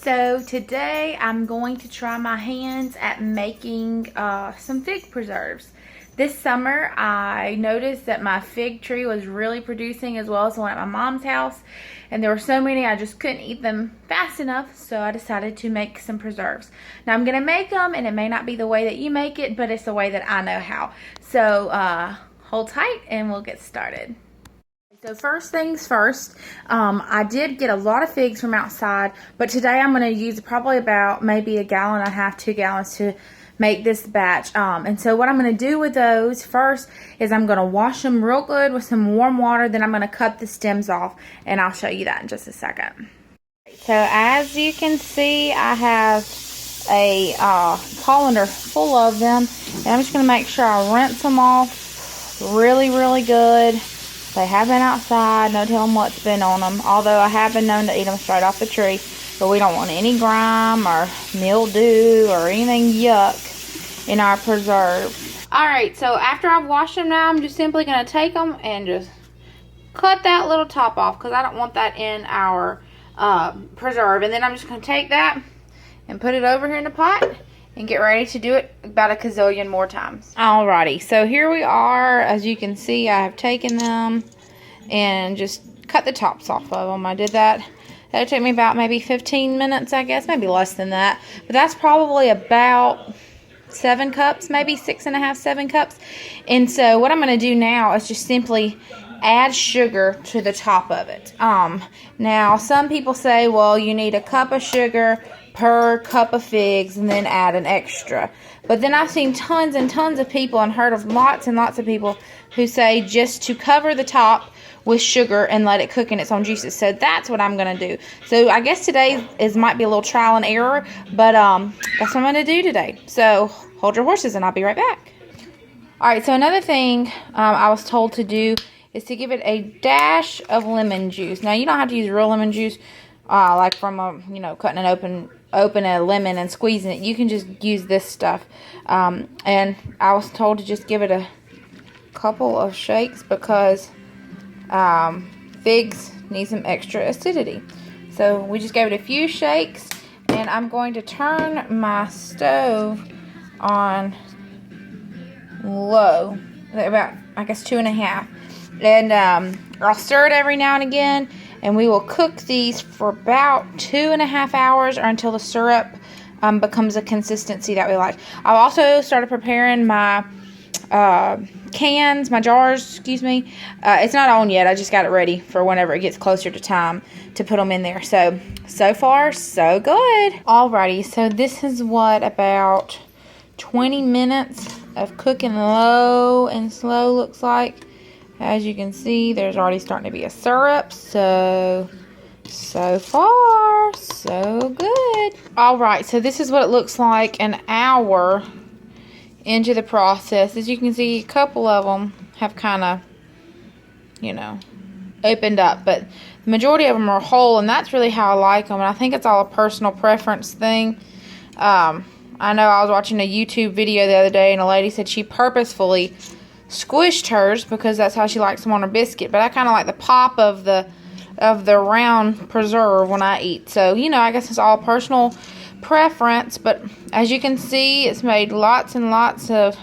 So today I'm going to try my hands at making some fig preserves. This summer I noticed that my fig tree was really producing, as well as the one at my mom's house, and there were so many I just couldn't eat them fast enough, so I decided to make some preserves. Now I'm going to make them, and it may not be the way that you make it, but it's the way that I know how. So hold tight and we'll get started. So first things first, I did get a lot of figs from outside, but today I'm going to use probably about maybe 1.5 gallons, 2 gallons to make this batch. And so what I'm going to do with those first is I'm going to wash them real good with some warm water. Then I'm going to cut the stems off, and I'll show you that in just a second. So as you can see, I have a colander full of them, and I'm just going to make sure I rinse them off really good. They have been outside, no telling what's been on them, although I have been known to eat them straight off the tree, but we don't want any grime or mildew or anything yuck in our preserves. Alright, so after I've washed them now, I'm just simply going to take them and just cut that little top off, because I don't want that in our preserve. And then I'm just going to take that and put it over here in the pot and get ready to do it about a gazillion more times. Alrighty, so here we are. As you can see, I have taken them and just cut the tops off of them. I did that. That'll take me about maybe 15 minutes, I guess, maybe less than that. But that's probably about 7 cups, maybe 6.5, 7 cups. And so what I'm going to do now is just simply add sugar to the top of it. Now some people say, well, you need 1 cup of sugar per cup of figs and then add an extra. But then I've seen tons and tons of people and heard of lots and lots of people who say just to cover the top with sugar and let it cook in its own juices. So that's what I'm going to do. So I guess today might be a little trial and error, but that's what I'm going to do today. So hold your horses and I'll be right back. Alright, so another thing I was told to do is to give it a dash of lemon juice. Now you don't have to use real lemon juice, like from cutting an open a lemon and squeezing it. You can just use this stuff. And I was told to just give it a couple of shakes because figs need some extra acidity. So we just gave it a few shakes, and I'm going to turn my stove on low, about I guess 2.5. And I'll stir it every now and again, and we will cook these for about 2.5 hours or until the syrup becomes a consistency that we like. I've also started preparing my cans, my jars, excuse me. It's not on yet. I just got it ready for whenever it gets closer to time to put them in there. So far, so good. Alrighty, so this is what about 20 minutes of cooking low and slow looks like. As you can see, there's already starting to be a syrup, so far, so good. Alright, so this is what it looks like an hour into the process. As you can see, a couple of them have kind of, opened up, but the majority of them are whole, and that's really how I like them, and I think it's all a personal preference thing. I know I was watching a YouTube video the other day, and a lady said she purposefully squished hers because that's how she likes them on her biscuit, but I kind of like the pop of the round preserve when I eat. So I guess it's all personal preference, but as you can see, it's made lots and lots of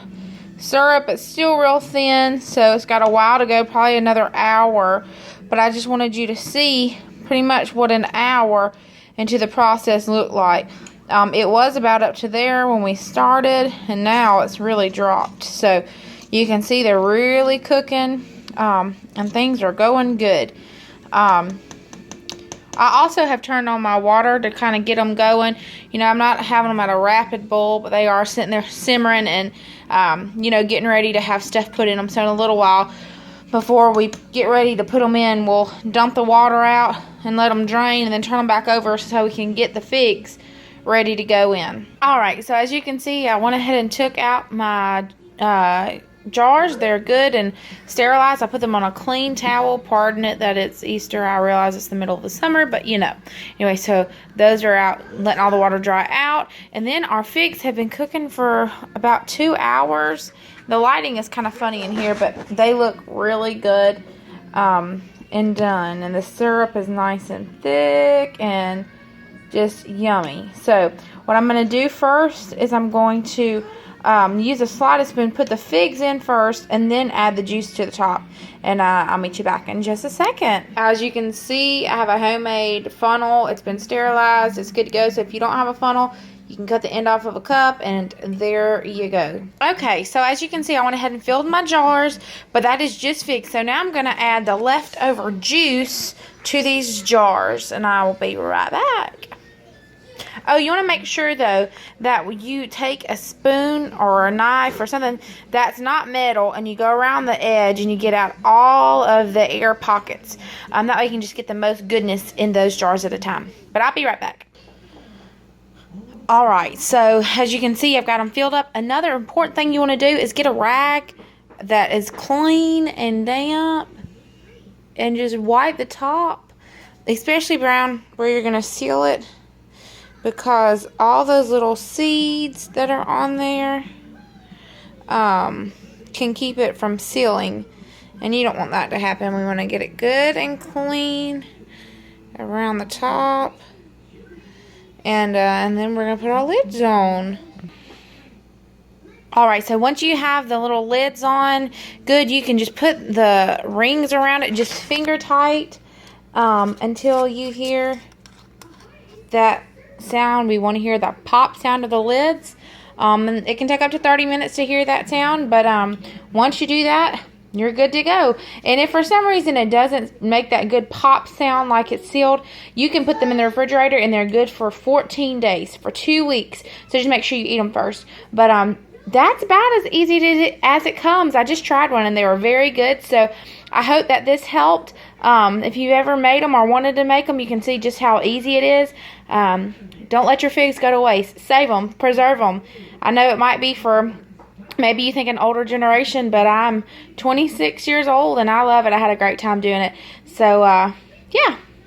syrup. It's still real thin, so it's got a while to go, probably another hour, but I just wanted you to see pretty much what an hour into the process looked like. It was about up to there when we started, and now it's really dropped. So you can see they're really cooking, and things are going good. I also have turned on my water to kind of get them going. I'm not having them at a rapid boil, but they are sitting there simmering and, getting ready to have stuff put in them. So in a little while, before we get ready to put them in, we'll dump the water out and let them drain, and then turn them back over so we can get the figs ready to go in. Alright, so as you can see, I went ahead and took out my jars. They're good and sterilized. I put them on a clean towel. Pardon it that it's Easter. I realize it's the middle of the summer, but Anyway, so those are out, letting all the water dry out. And then our figs have been cooking for about 2 hours. The lighting is kind of funny in here, but they look really good and done. And the syrup is nice and thick and just yummy. So what I'm going to do first is I'm going to use a slotted spoon, put the figs in first, and then add the juice to the top. And I'll meet you back in just a second. As you can see, I have a homemade funnel. It's been sterilized. It's good to go. So if you don't have a funnel, you can cut the end off of a cup, and there you go. Okay, so as you can see, I went ahead and filled my jars, but that is just figs. So now I'm going to add the leftover juice to these jars, and I will be right back. Oh, you want to make sure, though, that when you take a spoon or a knife or something that's not metal, and you go around the edge and you get out all of the air pockets. That way you can just get the most goodness in those jars at a time. But I'll be right back. Alright, so as you can see, I've got them filled up. Another important thing you want to do is get a rag that is clean and damp and just wipe the top, especially around where you're going to seal it, because all those little seeds that are on there can keep it from sealing, and you don't want that to happen. We want to get it good and clean around the top. And then we're going to put our lids on. Alright, so once you have the little lids on, good, you can just put the rings around it, just finger tight, until you hear that sound. We want to hear the pop sound of the lids. And it can take up to 30 minutes to hear that sound, but once you do that, you're good to go. And if for some reason it doesn't make that good pop sound like it's sealed, you can put them in the refrigerator and they're good for 14 days, for 2 weeks. So just make sure you eat them first. But that's about as easy as it comes. I just tried one and they were very good. So I hope that this helped. If you ever made them or wanted to make them, you can see just how easy it is. Don't let your figs go to waste. Save them. Preserve them. I know it might be for maybe you think an older generation, but I'm 26 years old and I love it. I had a great time doing it. So, yeah.